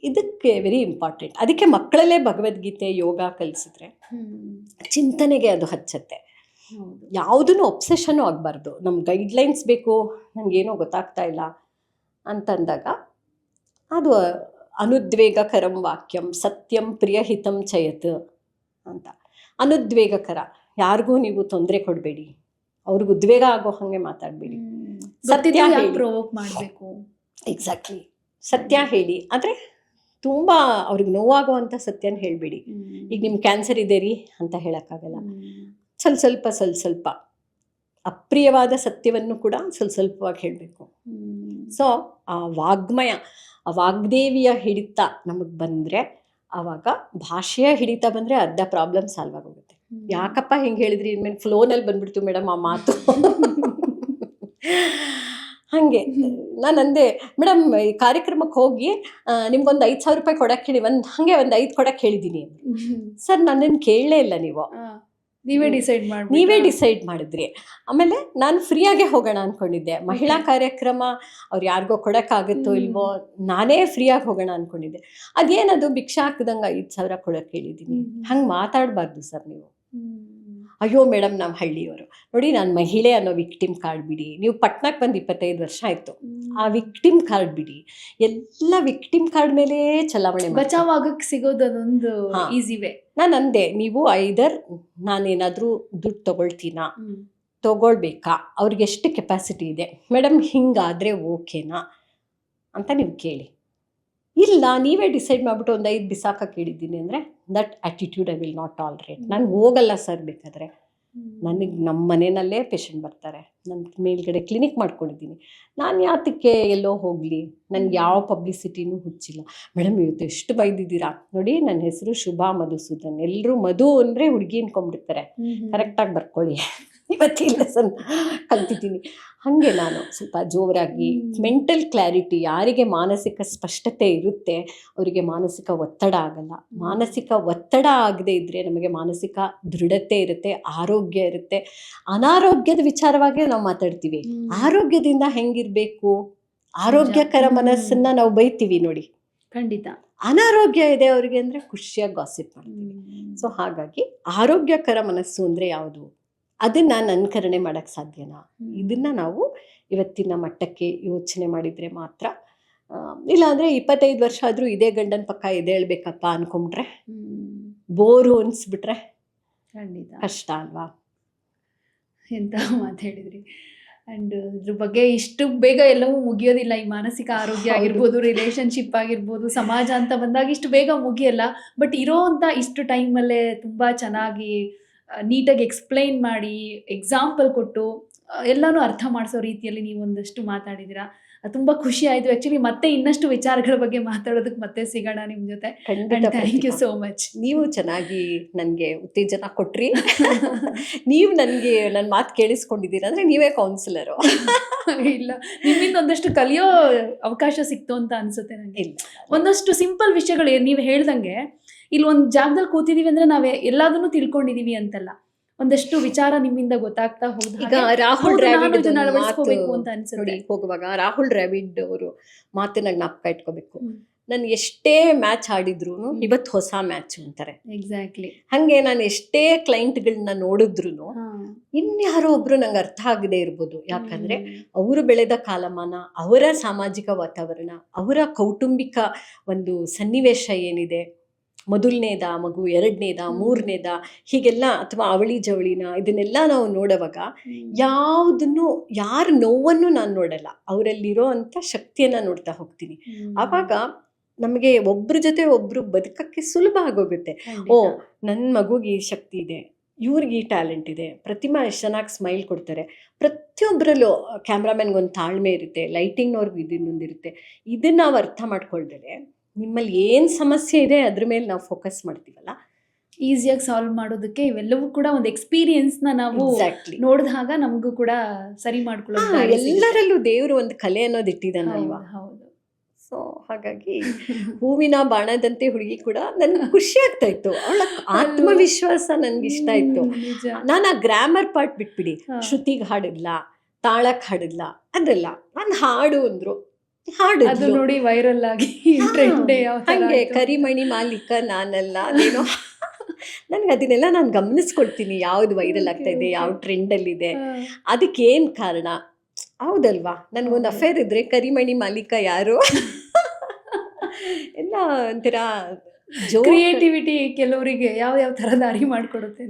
Speaker 2: ಇದಕ್ಕೆ ವೆರಿ ಇಂಪಾರ್ಟೆಂಟ್. ಅದಕ್ಕೆ ಮಕ್ಕಳಲ್ಲೇ ಭಗವದ್ಗೀತೆ ಯೋಗ ಕಲಿಸಿದ್ರೆ ಚಿಂತನೆಗೆ ಅದು ಹಚ್ಚತ್ತೆ. ಯಾವುದೂ ಒಬ್ಸೆಷನ್ನು ಆಗಬಾರ್ದು. ನಮ್ಮ ಗೈಡ್ಲೈನ್ಸ್ ಬೇಕು, ನನಗೇನೋ ಗೊತ್ತಾಗ್ತಾ ಇಲ್ಲ ಅಂತಂದಾಗ ಅದು ಅನುದ್ವೇಗಕರಂ ವಾಕ್ಯಂ ಸತ್ಯಂ ಪ್ರಿಯಹಿತಂ ಚಯತ್ ಅಂತ. ಅನುದ್ವೇಗಕರ, ಯಾರಿಗೂ ನೀವು ತೊಂದರೆ ಕೊಡಬೇಡಿ, ಅವ್ರಿಗೆ ಉದ್ವೇಗ ಆಗೋ ಹಾಗೆ ಮಾತಾಡಬೇಡಿ, ಸತ್ಯ
Speaker 1: ಪ್ರೊವೋಕ್ ಮಾಡಬೇಕು.
Speaker 2: ಎಕ್ಸಾಕ್ಟ್ಲಿ, ಸತ್ಯ ಹೇಳಿ. ಆದರೆ ತುಂಬ ಅವ್ರಿಗೆ ನೋವಾಗುವಂಥ ಸತ್ಯನ ಹೇಳಬೇಡಿ. ಈಗ ನಿಮ್ಗೆ ಕ್ಯಾನ್ಸರ್ ಇದೆ ರೀ ಅಂತ ಹೇಳೋಕ್ಕಾಗಲ್ಲ. ಸ್ವಲ್ಪ ಅಪ್ರಿಯವಾದ ಸತ್ಯವನ್ನು ಕೂಡ ಸ್ವಲ್ಪವಾಗಿ ಹೇಳಬೇಕು. ಸೊ ಆ ವಾಗ್ಮಯ, ಆ ವಾಗ್ದೇವಿಯ ಹಿಡಿತ ನಮಗೆ ಬಂದರೆ, ಆವಾಗ ಭಾಷೆಯ ಹಿಡಿತ ಬಂದರೆ ಅರ್ಧ ಪ್ರಾಬ್ಲಮ್ ಸಾಲ್ವ್ ಆಗೋಗುತ್ತೆ. ಯಾಕಪ್ಪ ಹಿಂಗೆ ಹೇಳಿದ್ರಿ, ಇನ್ಮೇಲೆ ಫ್ಲೋನಲ್ಲಿ ಬಂದ್ಬಿಡ್ತು ಮೇಡಮ್ ಆ ಮಾತು. ಹಾಗೆ ನಾನು ಅಂದೆ, ಮೇಡಮ್ ಈ ಕಾರ್ಯಕ್ರಮಕ್ಕೆ ಹೋಗಿ ನಿಮ್ಗೊಂದು 5,000 ರೂಪಾಯಿ ಕೊಡಕ್ಕೆ ಹೇಳಿ, ಹಾಗೆ ಒಂದು 5 ಕೊಡಕ್ಕೆ ಹೇಳಿದ್ದೀನಿ. ಸರ್ ನನ್ನನ್ನು ಕೇಳಲೇ ಇಲ್ಲ, ನೀವೇ ಡಿಸೈಡ್ ಮಾಡಿದ್ರಿ. ಆಮೇಲೆ ನಾನು ಫ್ರೀಯಾಗೆ ಹೋಗೋಣ ಅಂದ್ಕೊಂಡಿದ್ದೆ. ಮಹಿಳಾ ಕಾರ್ಯಕ್ರಮ ಅವ್ರು ಯಾರಿಗೋ ಕೊಡೋಕ್ಕಾಗುತ್ತೋ ಇಲ್ವೋ, ನಾನೇ ಫ್ರೀಯಾಗಿ ಹೋಗೋಣ ಅಂದ್ಕೊಂಡಿದ್ದೆ. ಅದೇನದು ಭಿಕ್ಷಾ ಹಾಕಿದಂಗೆ 5,000 ಕೊಡೋಕ್ಕೆ ಹೇಳಿದ್ದೀನಿ. ಹಂಗೆ ಮಾತಾಡಬಾರ್ದು ಸರ್ ನೀವು. ಅಯ್ಯೋ ಮೇಡಮ್ ನಾವು ಹಳ್ಳಿಯವರು, ನೋಡಿ ನಾನು ಮಹಿಳೆ ಅನ್ನೋ ವಿಕ್ಟಿಮ್ ಕಾರ್ಡ್ ಬಿಡಿ. ನೀವು ಪಟ್ನಕ್ಕೆ ಬಂದು 25 ವರ್ಷ ಆಯಿತು, ಆ ವಿಕ್ಟಿಮ್ ಕಾರ್ಡ್ ಬಿಡಿ. ಎಲ್ಲ ವಿಕ್ಟಿಮ್ ಕಾರ್ಡ್ ಮೇಲೆ ಚಲಾವಣೆ
Speaker 1: ಬಚಾವಾಗಕ್ಕೆ ಸಿಗೋದು ಅದೊಂದು ಈಸಿ ವೇ.
Speaker 2: ನಾನು ಅಂದೆ, ನೀವು ಐದರ್ ನಾನೇನಾದರೂ ದುಡ್ಡು ತಗೊಳ್ಬೇಕಾ, ಅವ್ರಿಗೆ ಎಷ್ಟು ಕೆಪಾಸಿಟಿ ಇದೆ, ಮೇಡಮ್ ಹಿಂಗಾದರೆ ಓಕೆನಾ ಅಂತ ನೀವು ಕೇಳಿ. ಇಲ್ಲ ನೀವೇ ಡಿಸೈಡ್ ಮಾಡಿಬಿಟ್ಟು ಒಂದು 5 ಬಿಸಾಕಕ್ಕೆ ಹೇಳಿದ್ದೀನಿ ಅಂದರೆ, that attitude I will not tolerate. ನಾನು ಹೋಗಲ್ಲ ಸರ್, ಬೇಕಾದರೆ ನನಗೆ ನಮ್ಮ ಮನೆಯಲ್ಲೇ ಪೇಷಂಟ್ ಬರ್ತಾರೆ, ನನ್ನ ಮೇಲ್ಗಡೆ ಕ್ಲಿನಿಕ್ ಮಾಡ್ಕೊಂಡಿದ್ದೀನಿ, ನಾನು ಯಾತಕ್ಕೆ ಎಲ್ಲೋ ಹೋಗಲಿ, ನನಗೆ ಯಾವ ಪಬ್ಲಿಸಿಟಿನೂ ಹುಚ್ಚಿಲ್ಲ. ಮೇಡಮ್ ಇವತ್ತು ಎಷ್ಟು ಬೈದಿದ್ದೀರಾ ನೋಡಿ, ನನ್ನ ಹೆಸರು ಶುಭಾ ಮಧುಸೂದನ್, ಎಲ್ಲರೂ ಮಧು ಅಂದರೆ ಹುಡುಗಿ ಅನ್ಕೊಂಡ್ಬಿಡ್ತಾರೆ. ಕರೆಕ್ಟಾಗಿ ಬರ್ಕೊಳ್ಳಿ, ಇವತ್ತಿನ ಲೆಸನ್ ಕಲ್ತಿದ್ದೀನಿ. ಹಾಗೆ ನಾನು ಸ್ವಲ್ಪ ಜೋರಾಗಿ, ಮೆಂಟಲ್ ಕ್ಲಾರಿಟಿ, ಯಾರಿಗೆ ಮಾನಸಿಕ ಸ್ಪಷ್ಟತೆ ಇರುತ್ತೆ ಅವರಿಗೆ ಮಾನಸಿಕ ಒತ್ತಡ ಆಗಲ್ಲ. ಮಾನಸಿಕ ಒತ್ತಡ ಆಗದೆ ಇದ್ದರೆ ನಮಗೆ ಮಾನಸಿಕ ದೃಢತೆ ಇರುತ್ತೆ, ಆರೋಗ್ಯ ಇರುತ್ತೆ. ಅನಾರೋಗ್ಯದ ವಿಚಾರವಾಗಿ ನಾವು ಮಾತಾಡ್ತೀವಿ, ಆರೋಗ್ಯದಿಂದ ಹೆಂಗಿರಬೇಕು, ಆರೋಗ್ಯಕರ ಮನಸ್ಸನ್ನು ನಾವು ಬೈತೀವಿ ನೋಡಿ.
Speaker 1: ಖಂಡಿತ
Speaker 2: ಅನಾರೋಗ್ಯ ಇದೆ ಅವರಿಗೆ ಅಂದರೆ ಖುಷಿಯಾಗಿ ಗಾಸಿಪ್ ಮಾಡ್ತೀವಿ. ಸೊ ಹಾಗಾಗಿ ಆರೋಗ್ಯಕರ ಮನಸ್ಸು ಅಂದರೆ ಯಾವುದು, ಅದನ್ನು ಅನುಕರಣೆ ಮಾಡೋಕ್ಕೆ ಸಾಧ್ಯನಾ, ಇದನ್ನು ನಾವು ಇವತ್ತಿನ ಮಟ್ಟಕ್ಕೆ ಯೋಚನೆ ಮಾಡಿದರೆ ಮಾತ್ರ. ಇಲ್ಲಾಂದರೆ 25 ವರ್ಷ ಆದರೂ ಇದೇ ಗಂಡನ ಪಕ್ಕ ಇದೇ ಹೇಳ್ಬೇಕಪ್ಪ ಅಂದ್ಕೊಂಡ್ರೆ, ಬೋರು ಅನಿಸ್ಬಿಟ್ರೆ
Speaker 1: ಖಂಡಿತ
Speaker 2: ಕಷ್ಟ ಅಲ್ವಾ.
Speaker 1: ಎಂತ ಮಾತು ಹೇಳಿದ್ರಿ. ಆ್ಯಂಡ್ ಇದ್ರ ಬಗ್ಗೆ ಇಷ್ಟು ಬೇಗ ಎಲ್ಲವೂ ಮುಗಿಯೋದಿಲ್ಲ. ಈ ಮಾನಸಿಕ ಆರೋಗ್ಯ ಆಗಿರ್ಬೋದು, ರಿಲೇಷನ್ಶಿಪ್ ಆಗಿರ್ಬೋದು, ಸಮಾಜ ಅಂತ ಬಂದಾಗ ಇಷ್ಟು ಬೇಗ ಮುಗಿಯಲ್ಲ. ಬಟ್ ಇರೋ ಅಂಥ ಇಷ್ಟು ಟೈಮಲ್ಲೇ ತುಂಬ ಚೆನ್ನಾಗಿ ನೀಟಾಗಿ ಎಕ್ಸ್ಪ್ಲೈನ್ ಮಾಡಿ, ಎಕ್ಸಾಂಪಲ್ ಕೊಟ್ಟು ಎಲ್ಲನೂ ಅರ್ಥ ಮಾಡಿಸೋ ರೀತಿಯಲ್ಲಿ ನೀವು ಒಂದಷ್ಟು ಮಾತಾಡಿದ್ದೀರಾ. ತುಂಬ ಖುಷಿ ಆಯಿತು. ಆ್ಯಕ್ಚುಲಿ ಮತ್ತೆ ಇನ್ನಷ್ಟು ವಿಚಾರಗಳ ಬಗ್ಗೆ ಮಾತಾಡೋದಕ್ಕೆ ಮತ್ತೆ ಸಿಗೋಣ ನಿಮ್ಮ ಜೊತೆ. Thank you so much.
Speaker 2: ನೀವು ಚೆನ್ನಾಗಿ ನನಗೆ ಉತ್ತೇಜನ ಕೊಟ್ರಿ. ನೀವು ನನಗೆ ನನ್ನ ಮಾತು ಕೇಳಿಸ್ಕೊಂಡಿದ್ದೀರ ಅಂದರೆ ನೀವೇ ಕೌನ್ಸಿಲರು.
Speaker 1: ಇಲ್ಲ, ನಿಮ್ಮಿಂದ ಒಂದಷ್ಟು ಕಲಿಯೋ ಅವಕಾಶ ಸಿಕ್ತು ಅಂತ ಅನಿಸುತ್ತೆ ನನಗೆ. ಒಂದಷ್ಟು ಸಿಂಪಲ್ ವಿಷಯಗಳು ನೀವು ಹೇಳ್ದಂಗೆ, ಇಲ್ಲಿ ಒಂದು ಜಾಗದಲ್ಲಿ ಕೂತಿದ್ದೀವಿ ಅಂದರೆ ನಾವೇ ಎಲ್ಲದನ್ನೂ ತಿಳ್ಕೊಂಡಿದ್ದೀವಿ ಅಂತಲ್ಲ, ಒಂದಷ್ಟು ವಿಚಾರ ನಿಮ್ಮಿಂದ ಗೊತ್ತಾಗ್ತಾ ಹೋದ.
Speaker 2: ಈಗ ರಾಹುಲ್ ದ್ರಾವಿಡ್
Speaker 1: ಅಳವಡಿಸ್ಕೋಬೇಕು ಅಂತ ಅನ್ಸುತ್ತೆ.
Speaker 2: ಹೋಗುವಾಗ ರಾಹುಲ್ ದ್ರಾವಿಡ್ ಅವರು ಮಾತನ್ನ ಜ್ಞಾಪಕ ಇಟ್ಕೋಬೇಕು. ನಾನು ಎಷ್ಟೇ ಮ್ಯಾಚ್ ಆಡಿದ್ರು ಇವತ್ತು ಹೊಸ ಮ್ಯಾಚ್ ಅಂತಾರೆ.
Speaker 1: ಎಕ್ಸಾಕ್ಟ್ಲಿ.
Speaker 2: ಹಾಗೆ ನಾನು ಎಷ್ಟೇ ಕ್ಲೈಂಟ್ಗಳನ್ನ ನೋಡಿದ್ರು ಇನ್ಯಾರೋ ಒಬ್ರು ನಂಗೆ ಅರ್ಥ ಆಗದೆ ಇರ್ಬೋದು. ಯಾಕಂದ್ರೆ ಅವರು ಬೆಳೆದ ಕಾಲಮಾನ, ಅವರ ಸಾಮಾಜಿಕ ವಾತಾವರಣ, ಅವರ ಕೌಟುಂಬಿಕ ಒಂದು ಸನ್ನಿವೇಶ ಏನಿದೆ, ಮೊದಲನೇದ ಮಗು, ಎರಡನೇದ, ಮೂರನೇದ, ಹೀಗೆಲ್ಲ, ಅಥವಾ ಅವಳಿ ಜವಳಿನ, ಇದನ್ನೆಲ್ಲ ನಾವು ನೋಡುವಾಗ ಯಾವುದನ್ನು, ಯಾರ ನೋವನ್ನು ನಾನು ನೋಡಲ್ಲ, ಅವರಲ್ಲಿರೋ ಅಂಥ ಶಕ್ತಿಯನ್ನು ನೋಡ್ತಾ ಹೋಗ್ತೀನಿ. ಆವಾಗ ನಮಗೆ ಒಬ್ಬರ ಜೊತೆ ಒಬ್ಬರು ಬದುಕಕ್ಕೆ ಸುಲಭ ಆಗೋಗುತ್ತೆ. ಓ, ನನ್ನ ಮಗುಗೆ ಈ ಶಕ್ತಿ ಇದೆ, ಇವ್ರಿಗೆ ಈ ಟ್ಯಾಲೆಂಟ್ ಇದೆ. ಪ್ರತಿಮಾ ಎಷ್ಟು ಚೆನ್ನಾಗಿ ಸ್ಮೈಲ್ ಕೊಡ್ತಾರೆ. ಪ್ರತಿಯೊಬ್ಬರಲ್ಲೂ ಕ್ಯಾಮ್ರಾಮನ್ಗೊಂದು ತಾಳ್ಮೆ ಇರುತ್ತೆ, ಲೈಟಿಂಗ್ನವ್ರಿಗೂ ಇದನ್ನೊಂದಿರುತ್ತೆ. ಇದನ್ನು ನಾವು ಅರ್ಥ ಮಾಡ್ಕೊಳ್ದರೆ ನಿಮ್ಮಲ್ಲಿ ಏನು ಸಮಸ್ಯೆ ಇದೆ ಅದ್ರ ಮೇಲೆ ನಾವು ಫೋಕಸ್ ಮಾಡ್ತೀವಲ್ಲ,
Speaker 1: ಈಸಿಯಾಗಿ ಸಾಲ್ವ್ ಮಾಡೋದಕ್ಕೆ ಇವೆಲ್ಲವೂ ಕೂಡ ಒಂದು ಎಕ್ಸ್ಪೀರಿಯನ್ಸ್ನ ನಾವು ನೋಡಿದಾಗ ನಮಗೂ ಕೂಡ ಸರಿ ಮಾಡ್ಕೊಳ್ಳೋದು.
Speaker 2: ಎಲ್ಲರಲ್ಲೂ ದೇವರು ಒಂದು ಕಲೆ ಅನ್ನೋದು ಇಟ್ಟಿದ್ದಾನಲ್ವಾ.
Speaker 1: ಹೌದು.
Speaker 2: ಸೊ ಹಾಗಾಗಿ ಹೂವಿನ ಬಾಣದಂತೆ ಹುಡುಗಿ ಕೂಡ ನನ್ಗೆ ಖುಷಿ ಆಗ್ತಾ ಇತ್ತು. ಅವಳ ಆತ್ಮವಿಶ್ವಾಸ ನನ್ಗೆ ಇಷ್ಟ ಆಯ್ತು. ನಾನು ಆ ಗ್ರಾಮರ್ ಪಾರ್ಟ್ ಬಿಟ್ಬಿಡಿ, ಶ್ರುತಿಗೆ ಹಾಡಿಲ್ಲ, ತಾಳಕ್ಕೆ ಹಾಡಿಲ್ಲ ಅಂದ್ರಲ್ಲ, ನಾನು ಹಾಡು ಅಂದ್ರು,
Speaker 1: ಅದು ನೋಡಿ ವೈರಲ್ ಆಗಿ
Speaker 2: ಹಂಗೆ ಕರಿಮಣಿ ಮಾಲೀಕ ನಾನಲ್ಲ ಅದೇನೋ. ನನ್ಗೆ ಅದನ್ನೆಲ್ಲ ನಾನು ಗಮನಿಸ್ಕೊಳ್ತೀನಿ, ಯಾವ್ದು ವೈರಲ್ ಆಗ್ತಾ ಇದೆ, ಯಾವ ಟ್ರೆಂಡಲ್ಲಿದೆ, ಅದಕ್ಕೇನು ಕಾರಣ. ಹೌದಲ್ವಾ, ನನಗೊಂದು ಅಫೇರ್ ಇದ್ರೆ ಕರಿಮಣಿ ಮಾಲೀಕ ಯಾರು ಎಲ್ಲ ಒಂಥರ
Speaker 1: ಕ್ರಿಯೇಟಿವಿಟಿ ಕೆಲವರಿಗೆ ಯಾವ ಯಾವ ತರ ದಾರಿ ಮಾಡ್ಕೊಡುತ್ತೆ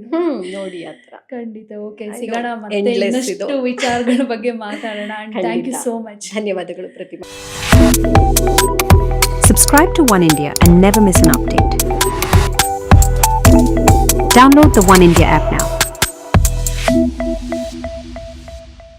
Speaker 2: ನೋಡಿ ಆ ಥರ.
Speaker 1: ಖಂಡಿತ. ಓಕೆ, ಸಿಗೋಣ ಮತ್ತೆ ಇನ್ನಷ್ಟು ವಿಚಾರಗಳ ಬಗ್ಗೆ ಮಾತಾಡೋಣ. Thank you so much.
Speaker 2: ಧನ್ಯವಾದಗಳು Pratima.
Speaker 3: Subscribe to One India and never miss an update. Download the One India app now.